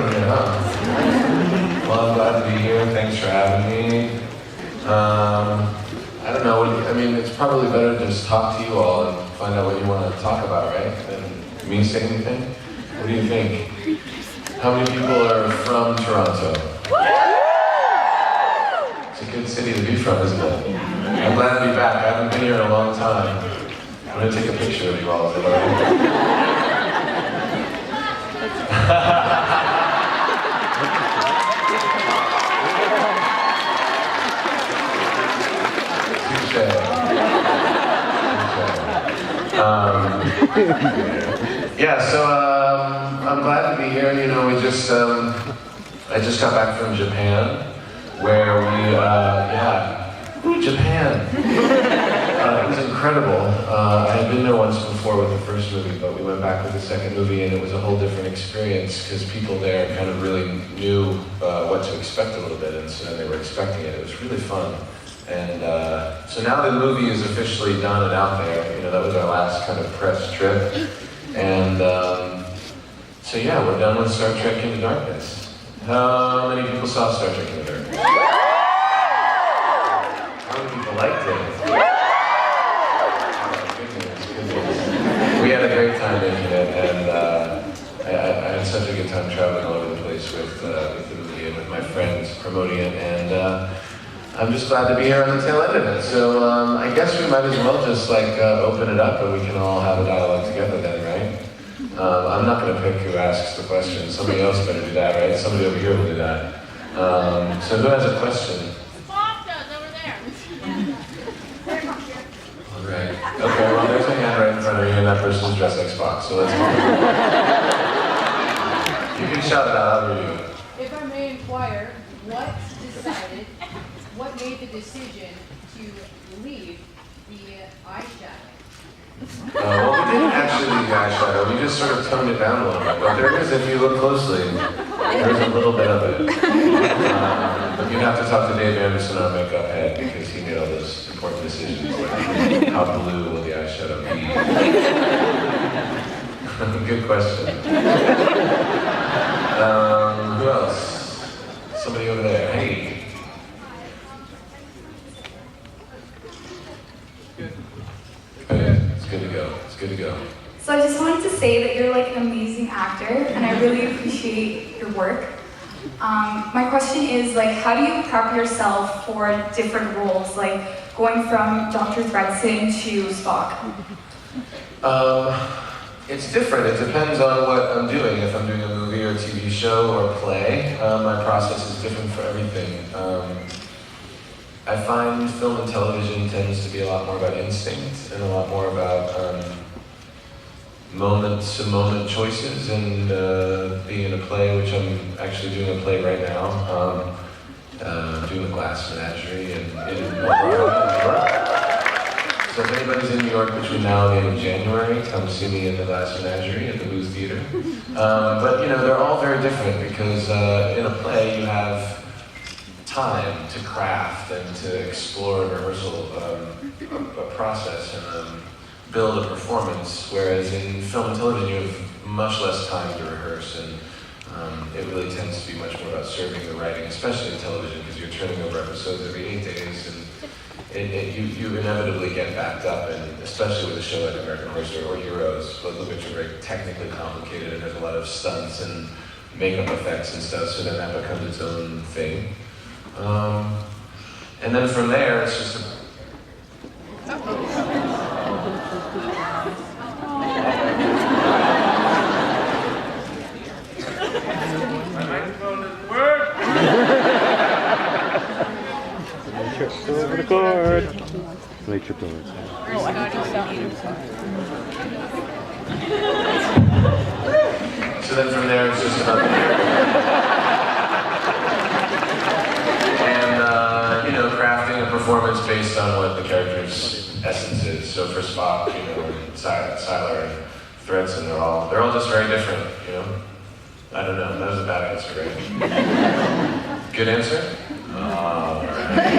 over here, huh? Well, I'm glad to be here. Thanks for having me. I don't know, I mean, it's probably better to just talk to you all and find out what you want to talk about, right? Than me say anything? What do you think? How many people are from Toronto? It's a good city to be from, isn't it? I'm glad to be back. I haven't been here in a long time. I'm going to take a picture of you all. Yeah, so I'm glad to be here. You know, I just got back from Japan, where Japan. It was incredible. I had been there once before with the first movie, but we went back with the second movie, and it was a whole different experience because people there kind of really knew what to expect a little bit, and so then they were expecting it. It was really fun. And so now the movie is officially done and out there. You know, that was our last kind of press trip. And so yeah, we're done with Star Trek Into Darkness. How many people saw Star Trek Into Darkness? How many people liked it? Oh, we had a great time making it, and I had such a good time traveling all over the place with the movie and with my friends promoting it. And I'm just glad to be here on the tail end of it. So I guess we might as well just open it up and we can all have a dialogue together then, right? I'm not going to pick who asks the question. Somebody else better do that, right? Somebody over here will do that. So who has a question? Bob does over there. All right. Okay, well there's a hand right in front of you and that person's dressed like Spock, so let's move. You can shout it out, I'll hear you. If I may inquire, what made the decision to leave the eyeshadow? Well, we didn't actually leave the eyeshadow, we just sort of toned it down a little bit. But there is, if you look closely, there's a little bit of it. But you'd have to talk to Dave Anderson, our makeup head, because he made all those important decisions, like how blue will the eyeshadow be. Good question. Who else? Somebody over there. Hey. It's good to go. It's good to go. So I just wanted to say that you're like an amazing actor, and I really appreciate your work. My question is how do you prep yourself for different roles, like going from Dr. Thredson to Spock? It's different. It depends on what I'm doing. If I'm doing a movie or a TV show or a play, my process is different for everything. I find film and television tends to be a lot more about instinct and a lot more about moment-to-moment choices, and being in a play, which I'm actually doing a play right now, doing The Glass Menagerie in New York. So if anybody's in New York between now and the end of January, come see me in The Glass Menagerie at the Booth Theater. But you know, they're all very different because in a play you have time to craft and to explore and rehearsal a process and build a performance, whereas in film and television you have much less time to rehearse, and it really tends to be much more about serving the writing, especially in television, because you're turning over episodes every 8 days, and you inevitably get backed up, and especially with a show like American Horror Story or Heroes, both of which are very technically complicated, and there's a lot of stunts and makeup effects and stuff, so then that becomes its own thing. And then from there, it's just My microphone doesn't work. Over the cord. Make sure to So then from there, it's just about and you know, crafting a performance based on what the character's essence is. So for Spock, you know, and Siler and Thredson, they're all just very different, you know. I don't know. That was a bad answer, right? Good answer? All right.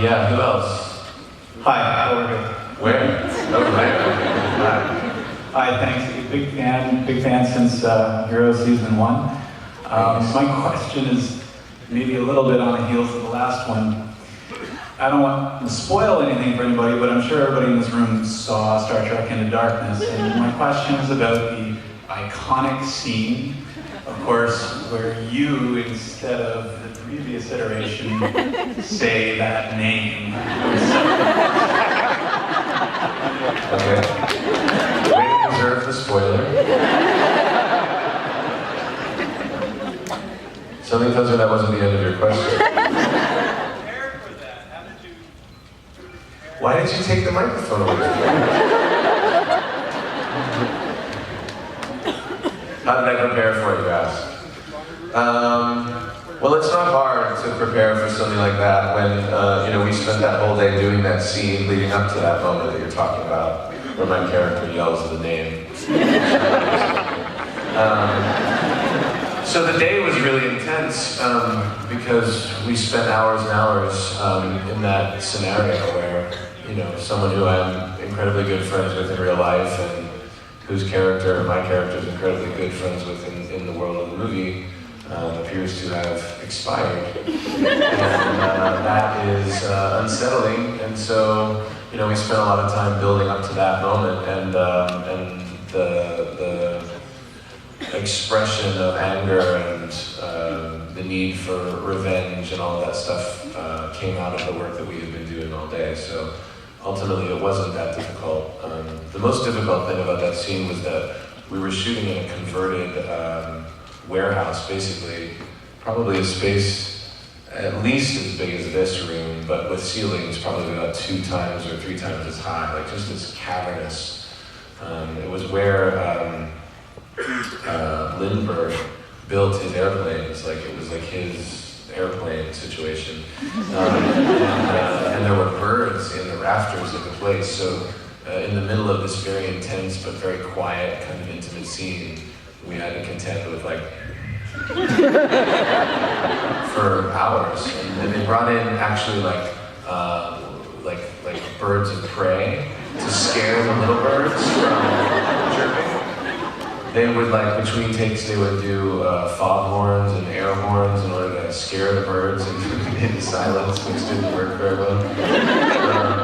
Yeah, who else? Hi, how are you? Where? Oh, right. Okay. Hi, thanks. big fan since Hero Season 1. My question is maybe a little bit on the heels of the last one. I don't want to spoil anything for anybody, but I'm sure everybody in this room saw Star Trek Into Darkness, and my question is about the iconic scene, of course, where you, instead of the previous iteration, say that name. Okay. Way to preserve the spoiler. Something tells me that wasn't the end of your question. Why did you take the microphone away from me? How did I prepare for it, you ask? Well, it's not hard to prepare for something like that when we spent that whole day doing that scene leading up to that moment that you're talking about, where my character yells the name. So the day was really intense because we spent hours and hours in that scenario where, someone who I'm incredibly good friends with in real life and whose character, my character, is incredibly good friends with in the world of the movie, appears to have expired. And that is unsettling. And so, we spent a lot of time building up to that moment, and the expression of anger and the need for revenge and all of that stuff came out of the work that we had been doing all day. So ultimately it wasn't that difficult. The most difficult thing about that scene was that we were shooting in a converted warehouse, basically, probably a space at least as big as this room, but with ceilings probably about 2 times or 3 times as high, like just this cavernous. It was where Lindbergh built his airplanes, like it was like his airplane situation. And there were birds in the rafters of the place, so in the middle of this very intense but very quiet kind of intimate scene, we had to contend with for hours. And they brought in actually like birds of prey to scare the little birds from chirping. They would between takes, they would do foghorns and air horns in order to scare the birds into silence, which didn't work very well.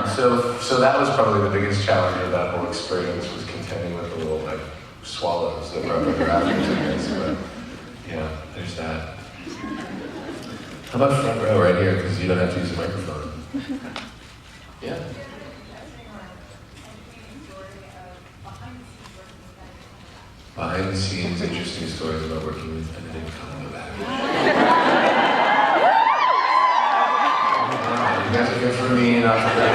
So that was probably the biggest challenge of that whole experience, was contending with the little swallows that were up in the rafters, I guess. But yeah, there's that. How about front row right here, because you don't have to use a microphone. Yeah. Behind the scenes, interesting stories about working with Benedict Cumberbatch. You guys are here for me, not for them.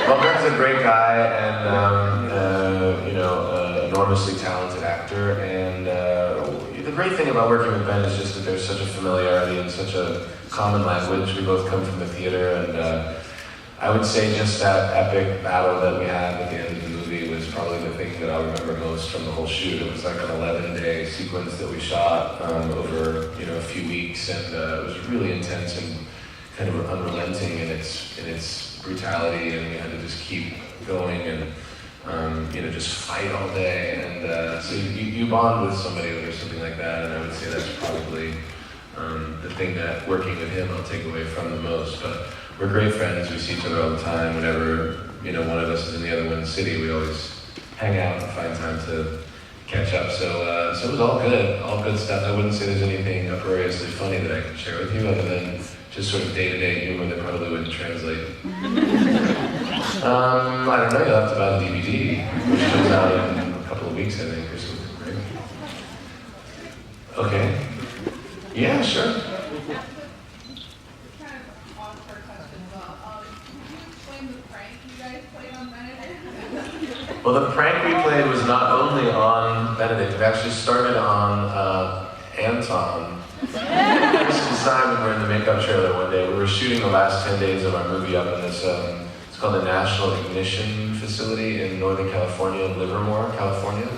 Well, Ben's a great guy and, enormously talented actor. And the great thing about working with Ben is just that there's such a familiarity and such a common language. We both come from the theater, and I would say just that epic battle that we had at the end of the movie was probably the thing that I'll remember most from the whole shoot. It was like an 11-day sequence that we shot over a few weeks, and it was really intense and kind of unrelenting in its brutality, and we had to just keep going and just fight all day. And so you bond with somebody when there's something like that, and I would say that's probably the thing that working with him I'll take away from the most. But we're great friends. We see each other all the time. Whenever one of us is in the other one's city, we always hang out and find time to catch up. So it was all good stuff. I wouldn't say there's anything uproariously funny that I can share with you, other than just sort of day-to-day humor that probably wouldn't translate. I don't know. You'll have to buy the DVD, which comes out in a couple of weeks, I think, or something. Right? Okay. Yeah, sure. Well, the prank we played was not only on Benedict, it actually started on Anton. Chris and Simon were in the makeup trailer one day. We were shooting the last 10 days of our movie up in this, it's called the National Ignition Facility in Northern California, in Livermore, California.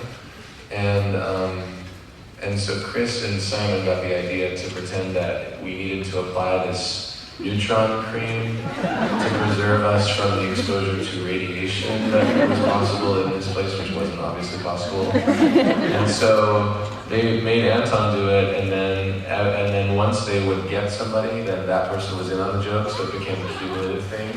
And so Chris and Simon got the idea to pretend that we needed to apply this neutron cream to preserve us from the exposure to radiation that was possible in this place, which wasn't obviously possible. And so they made Anton do it, and then once they would get somebody, then that person was in on the joke, so it became a cumulative thing.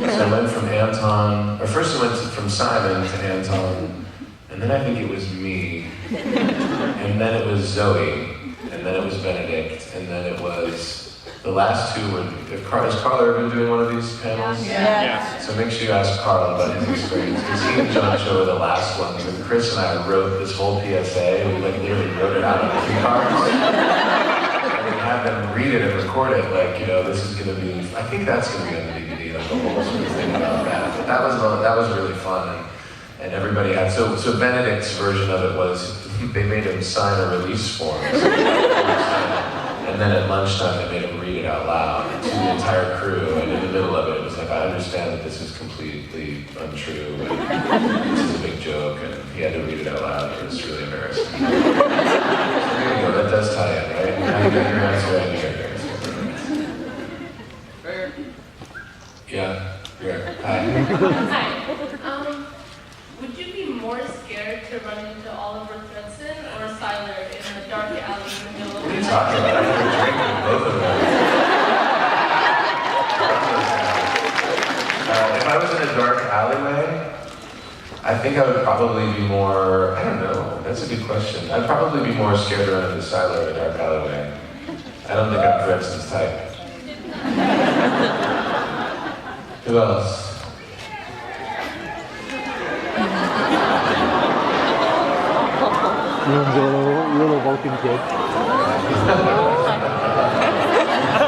So it went from Anton, or first it went from Simon to Anton, and then I think it was me, and then it was Zoe, and then it was Benedict, and then it was, the last two were, has Carl ever been doing one of these panels? Yeah. So make sure you ask Carl about his experience, because he and John Cho were the last ones, and Chris and I wrote this whole PSA, we like literally wrote it out on 3 cards, and we had them read it and record it, like, you know, this is gonna be, I think that's gonna be on the DVD, like the whole sort of thing about that. But that was really fun, and everybody had, so Benedict's version of it was, they made him sign a release form. And then at lunchtime, they made him read it out loud to the entire crew. And in the middle of it, it was like, I understand that this is completely untrue, and this is a big joke, and he had to read it out loud. It was really embarrassing. So there you go, that does tie in, right? Now you got your answer and your answer. Yeah, yeah. Hi. Hi. Would you be more scared to run into Oliver Thredson or Siler in the dark alley in the middle of What the are you night? talking about? I had a drink with both of them. If I was in a dark alleyway, I think I would probably be more, I don't know, that's a good question. I'd probably be more scared to run into Siler in a dark alleyway. I don't think I'm Thredson's type. Who else? Yung little Vulcan kid.